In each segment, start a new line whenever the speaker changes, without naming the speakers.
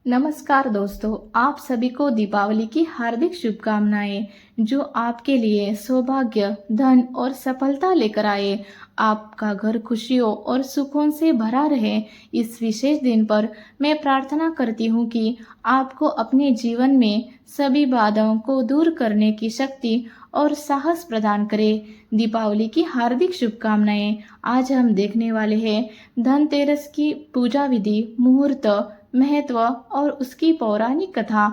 नमस्कार दोस्तों, आप सभी को दीपावली की हार्दिक शुभकामनाएं जो आपके लिए सौभाग्य, धन और सफलता लेकर आए। आपका घर खुशियों और सुकून से भरा रहे। इस विशेष दिन पर मैं प्रार्थना करती हूँ कि आपको अपने जीवन में सभी बाधाओं को दूर करने की शक्ति और साहस प्रदान करे। दीपावली की हार्दिक शुभकामनाएं। आज हम देखने वाले हैं धनतेरस की पूजा विधि, मुहूर्त, महत्व और उसकी पौराणिक कथा।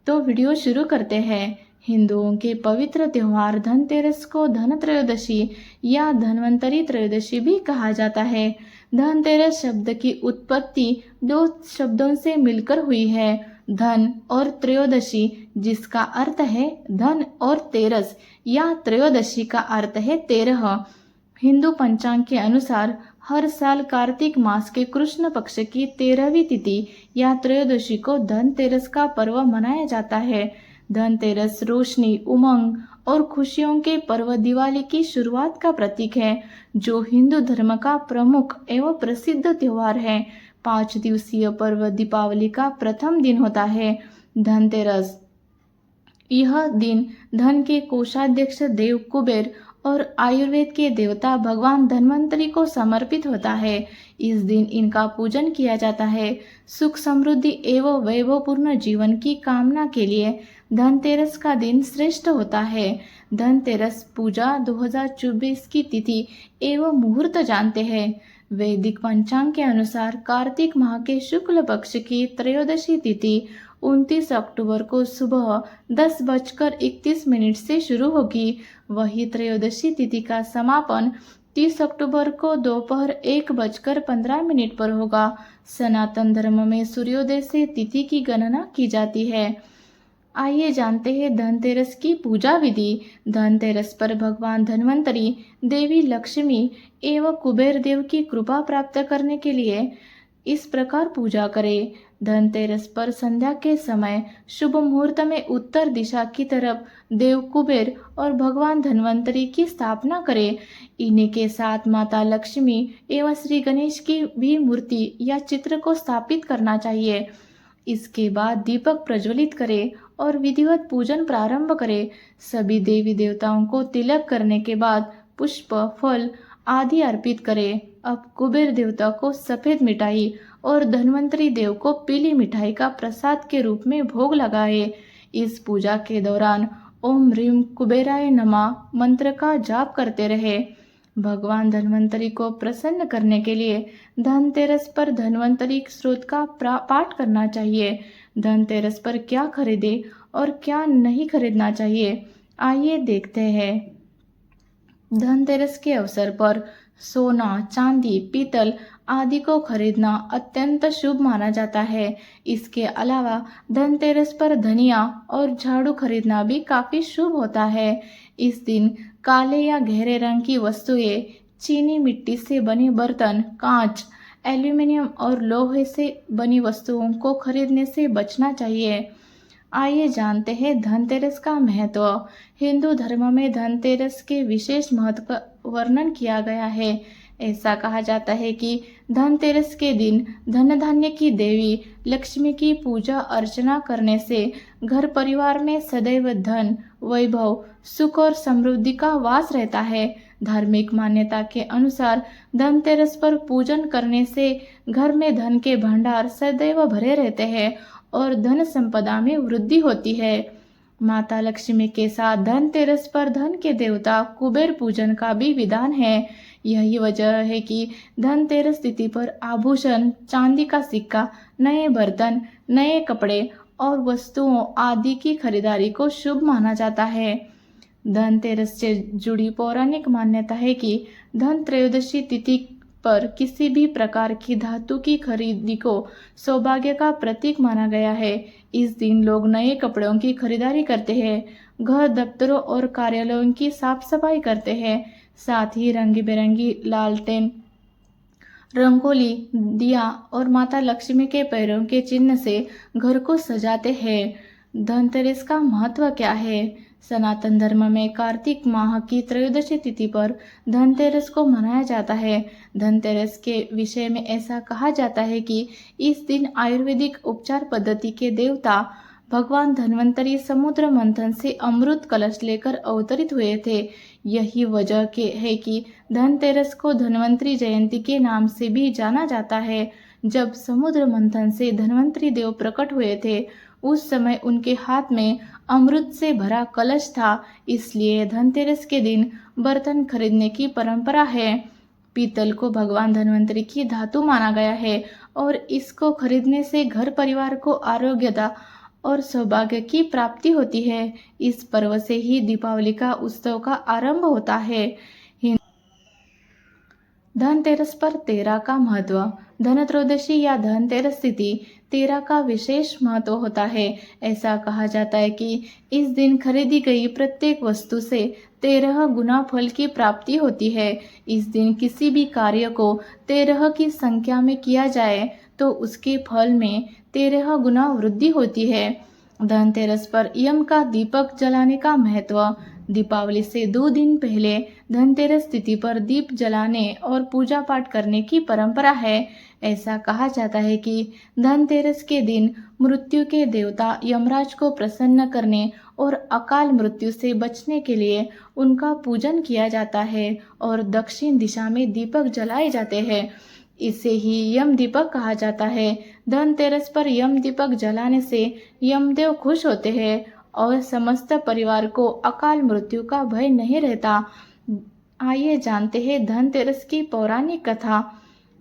तो वीडियो शुरू करते हैं। हिंदुओं के पवित्र त्योहार धनतेरस को धन त्रयोदशी या धन्वंतरी त्रयोदशी भी कहा जाता है। धनतेरस शब्द की उत्पत्ति दो शब्दों से मिलकर हुई है, धन और त्रयोदशी, जिसका अर्थ है धन, और तेरस या त्रयोदशी का अर्थ है 13। हिंदू पंचांग के अनुसार हर साल कार्तिक मास के कृष्ण पक्ष की 13वीं तिथि या त्रयोदशी को धनतेरस का पर्व मनाया जाता है। धनतेरस रोशनी, उमंग और खुशियों के पर्व दिवाली की शुरुआत का प्रतीक है, जो हिंदू धर्म का प्रमुख एवं प्रसिद्ध त्योहार है। 5 दिवसीय पर्व दीपावली का प्रथम दिन होता है धनतेरस। यह दिन धन के कोषाध्यक्ष देव कुबेर और आयुर्वेद के देवता भगवान धन्वंतरी को समर्पित होता है। इस दिन इनका पूजन किया जाता है। सुख, समृद्धि एवं वैभवपूर्ण जीवन की कामना के लिए धनतेरस का दिन श्रेष्ठ होता है। धनतेरस पूजा 2024 की तिथि एवं मुहूर्त जानते हैं। वैदिक पंचांग के अनुसार कार्तिक माह के शुक्ल पक्ष की त्रयोदशी तिथि 29 अक्टूबर को सुबह 10:31 से शुरू होगी। वही त्रयोदशी तिथि का समापन 30 अक्टूबर को दोपहर 1:15 पर होगा। सनातन धर्म में सूर्योदय से तिथि की गणना की जाती है। आइए जानते हैं धनतेरस की पूजा विधि। धनतेरस पर भगवान धन्वंतरी, देवी लक्ष्मी एवं कुबेर देव की कृपा प्राप्त करने के लिए इस प्रकार पूजा करें। धनतेरस पर संध्या के समय शुभ मुहूर्त में उत्तर दिशा की तरफ देव कुबेर और भगवान धन्वंतरी की स्थापना करें। इन्हीं के साथ माता लक्ष्मी एवं श्री गणेश की भी मूर्ति या चित्र को स्थापित करना चाहिए। इसके बाद दीपक प्रज्वलित करें और विधिवत पूजन प्रारंभ करें। सभी देवी देवताओं को तिलक करने के बाद पुष्प, फल आदि अर्पित करें। अब कुबेर देवता को सफेद मिठाई और धन्वंतरी देव को पीली मिठाई का प्रसाद के रूप में भोग लगाए। इस पूजा के दौरान ओम ह्रीम कुबेराय नमः मंत्र का जाप करते रहे। भगवान धन्वंतरी को प्रसन्न करने के लिए धनतेरस पर धन्वंतरी स्रोत का पाठ करना चाहिए। धनतेरस पर क्या खरीदे और क्या नहीं खरीदना चाहिए, आइए देखते हैं। धनतेरस के अवसर पर सोना, चांदी, पीतल आदि को खरीदना अत्यंत शुभ माना जाता है। इसके अलावा धनतेरस पर धनिया और झाड़ू खरीदना भी काफी शुभ होता है। इस दिन काले या गहरे रंग की वस्तुएं, चीनी मिट्टी से बने बर्तन, कांच, एल्यूमिनियम और लोहे से बनी वस्तुओं को खरीदने से बचना चाहिए। आइए जानते हैं धनतेरस का महत्व। हिंदू धर्म में धनतेरस के विशेष महत्व का वर्णन किया गया है। ऐसा कहा जाता है कि धनतेरस के दिन धन धान्य की देवी लक्ष्मी की पूजा अर्चना करने से घर परिवार में सदैव धन, वैभव, सुख और समृद्धि का वास रहता है। धार्मिक मान्यता के अनुसार धनतेरस पर पूजन करने से घर में धन के भंडार सदैव भरे रहते हैं और धन संपदा में वृद्धि होती है। माता लक्ष्मी के साथ धनतेरस पर धन के देवता कुबेर पूजन का भी विधान है। यही वजह है कि धनतेरस तिथि पर आभूषण, चांदी का सिक्का, नए बर्तन, नए कपड़े और वस्तुओं आदि की खरीदारी को शुभ माना जाता है। धनतेरस से जुड़ी पौराणिक मान्यता है कि धन त्रयोदशी तिथि पर किसी भी प्रकार की धातु की खरीदी को सौभाग्य का प्रतीक माना गया है। इस दिन लोग नए कपड़ों की खरीदारी करते हैं, घर, दफ्तरों और कार्यालयों की साफ सफाई करते हैं। साथ ही रंग बिरंगी लालटेन, रंगोली, दिया और माता लक्ष्मी के पैरों के चिन्ह से घर को सजाते हैं। धनतेरस का महत्व क्या है? सनातन धर्म में कार्तिक माह की त्रयोदशी तिथि पर धनतेरस को मनाया जाता है। धनतेरस के विषय में ऐसा कहा जाता है कि इस दिन आयुर्वेदिक उपचार पद्धति के देवता भगवान धन्वंतरी समुद्र मंथन से अमृत कलश लेकर अवतरित हुए थे। यही वजह के है कि धनतेरस को धन्वंतरी जयंती के नाम से भी जाना जाता है। जब समुद्र मंथन से धन्वंतरी देव प्रकट हुए थे, उस समय उनके हाथ में अमृत से भरा कलश था, इसलिए धनतेरस के दिन बर्तन खरीदने की परंपरा है। पीतल को भगवान धन्वंतरी की धातु माना गया है और इसको खरीदने से घर परिवार को आरोग्यता और सौभाग्य की प्राप्ति होती है। इस पर्व से ही दीपावली का उत्सव का आरंभ होता है। धनतेरस पर तेरा का महत्व। धनत्रयोदशी या धनतेरस तिथि तेरा का विशेष महत्व होता है। ऐसा कहा जाता है कि इस दिन खरीदी गई प्रत्येक वस्तु से 13 गुना फल की प्राप्ति होती है। इस दिन किसी भी कार्य को 13 की संख्या में किया जाए तो उसके फल में 13 गुना वृद्धि होती है। धनतेरस पर यम का दीपक जलाने का महत्व। दीपावली से 2 दिन पहले धनतेरस तिथि पर दीप जलाने और पूजा पाठ करने की परंपरा है। ऐसा कहा जाता है कि धनतेरस के दिन मृत्यु के देवता यमराज को प्रसन्न करने और अकाल मृत्यु से बचने के लिए उनका पूजन किया जाता है और दक्षिण दिशा में दीपक जलाए जाते हैं। इसे ही यम दीपक कहा जाता है। धनतेरस पर यम दीपक जलाने से यमदेव खुश होते हैं और समस्त परिवार को अकाल मृत्यु का भय नहीं रहता। आइए जानते हैं धनतेरस की पौराणिक कथा।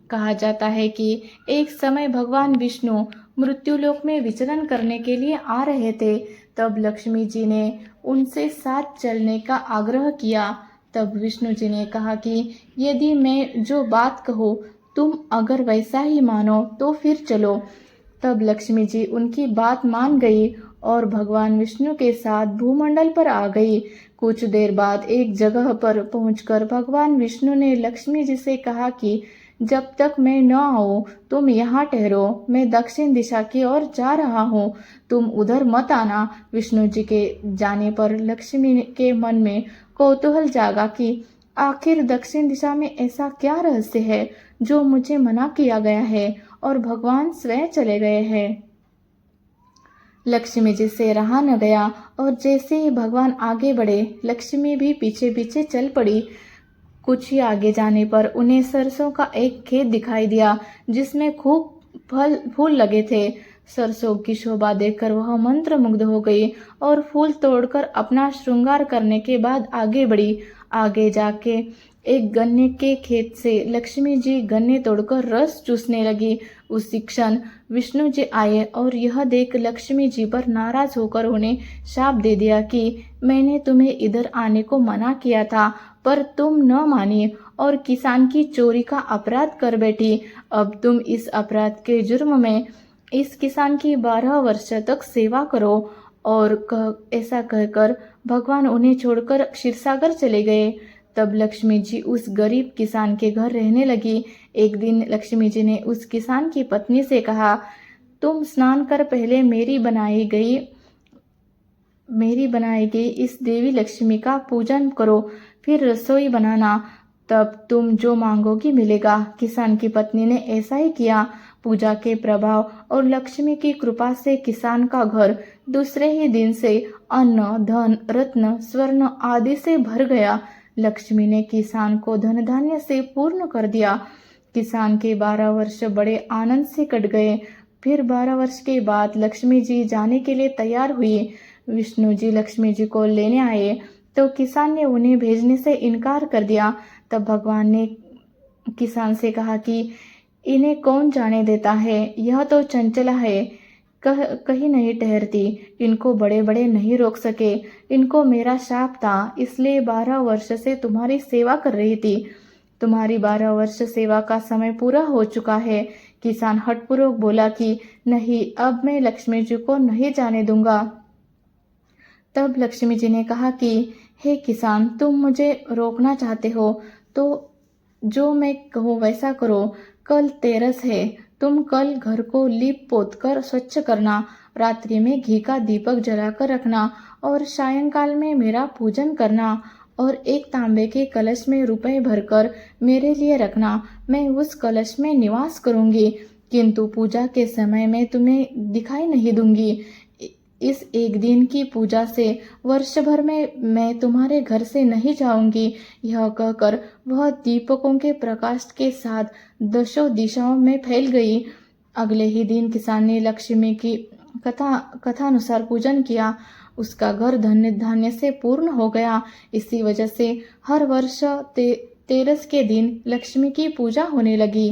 कहा जाता है कि एक समय भगवान विष्णु मृत्युलोक में विचरण करने के लिए आ रहे थे। तब लक्ष्मी जी ने उनसे साथ चलने का आग्रह किया। तब विष्णु जी ने कहा कि यदि मैं जो बात कहूँ तुम अगर वैसा ही मानो तो फिर चलो। तब लक्ष्मी जी उनकी बात मान गई और भगवान विष्णु के साथ भूमंडल पर आ गई। कुछ देर बाद एक जगह पर पहुंचकर भगवान विष्णु ने लक्ष्मी जी से कहा कि जब तक मैं न आऊं तुम यहाँ ठहरो, मैं दक्षिण दिशा की ओर जा रहा हूँ, तुम उधर मत आना। विष्णु जी के जाने पर लक्ष्मी के मन में कौतूहल जागा कि आखिर दक्षिण दिशा में ऐसा क्या रहस्य है जो मुझे मना किया गया है और भगवान स्वयं चले गए हैं। लक्ष्मी जी से रहा न गया और जैसे ही भगवान आगे बढ़े लक्ष्मी भी पीछे पीछे चल पड़ी। कुछ ही आगे जाने पर उन्हें सरसों का एक खेत दिखाई दिया जिसमें खूब फूल लगे थे। सरसों की शोभा देखकर वह मंत्रमुग्ध हो गई और फूल तोड़कर अपना श्रृंगार करने के बाद आगे बढ़ी। आगे जाके एक गन्ने के खेत से लक्ष्मी जी गन्ने तोड़कर रस चूसने लगी। उसी क्षण विष्णु जी आए और यह देख लक्ष्मी जी पर नाराज होकर उन्हें शाप दे दिया कि मैंने तुम्हें इधर आने को मना किया था पर तुम न मानी और किसान की चोरी का अपराध कर बैठी। अब तुम इस अपराध के जुर्म में इस किसान की 12 वर्ष तक सेवा करो। और ऐसा कहकर भगवान उन्हें छोड़कर क्षीरसागर चले गए। तब लक्ष्मी जी उस गरीब किसान के घर रहने लगी। एक दिन लक्ष्मी जी ने उस किसान की पत्नी से कहा, तुम स्नान कर पहले मेरी बनाई गई इस देवी लक्ष्मी का पूजन करो, फिर रसोई बनाना, तब तुम जो मांगोगी मिलेगा। किसान की पत्नी ने ऐसा ही किया। पूजा के प्रभाव और लक्ष्मी की कृपा से किसान का घर दूसरे ही दिन से अन्न, धन, रत्न, स्वर्ण आदि से भर गया। लक्ष्मी ने किसान को धन धान्य से पूर्ण कर दिया। किसान के 12 वर्ष बड़े आनंद से कट गए। फिर 12 वर्ष के बाद लक्ष्मी जी जाने के लिए तैयार हुई। विष्णु जी लक्ष्मी जी को लेने आए तो किसान ने उन्हें भेजने से इनकार कर दिया। तब भगवान ने किसान से कहा कि इन्हें कौन जाने देता है, यह तो चंचला है, कहीं नहीं ठहरती, इनको बड़े बड़े नहीं रोक सके। इनको मेरा शाप था, इसलिए 12 वर्ष से तुम्हारी सेवा कर रही थी। तुम्हारी 12 वर्ष सेवा का समय पूरा हो चुका है। किसान हठपूर्वक बोला कि नहीं, अब मैं लक्ष्मी जी को नहीं जाने दूंगा। तब लक्ष्मी जी ने कहा कि हे किसान, तुम मुझे रोकना चाहते हो तो जो मैं कहूँ वैसा करो। कल तेरस है, तुम कल घर को लीप पोत कर स्वच्छ करना। रात्रि में घी का दीपक जलाकर रखना और सायंकाल में मेरा पूजन करना और एक तांबे के कलश में रुपए भरकर मेरे लिए रखना। मैं उस कलश में निवास करूंगी, किंतु पूजा के समय मैं तुम्हें दिखाई नहीं दूंगी। इस एक दिन की पूजा से वर्ष भर में मैं तुम्हारे घर से नहीं जाऊंगी। यह कहकर वह दीपकों के प्रकाश के साथ दसों दिशाओं में फैल गई। अगले ही दिन किसान ने लक्ष्मी की कथानुसार पूजन किया। उसका घर धन्य धान्य से पूर्ण हो गया। इसी वजह से हर वर्ष तेरस के दिन लक्ष्मी की पूजा होने लगी।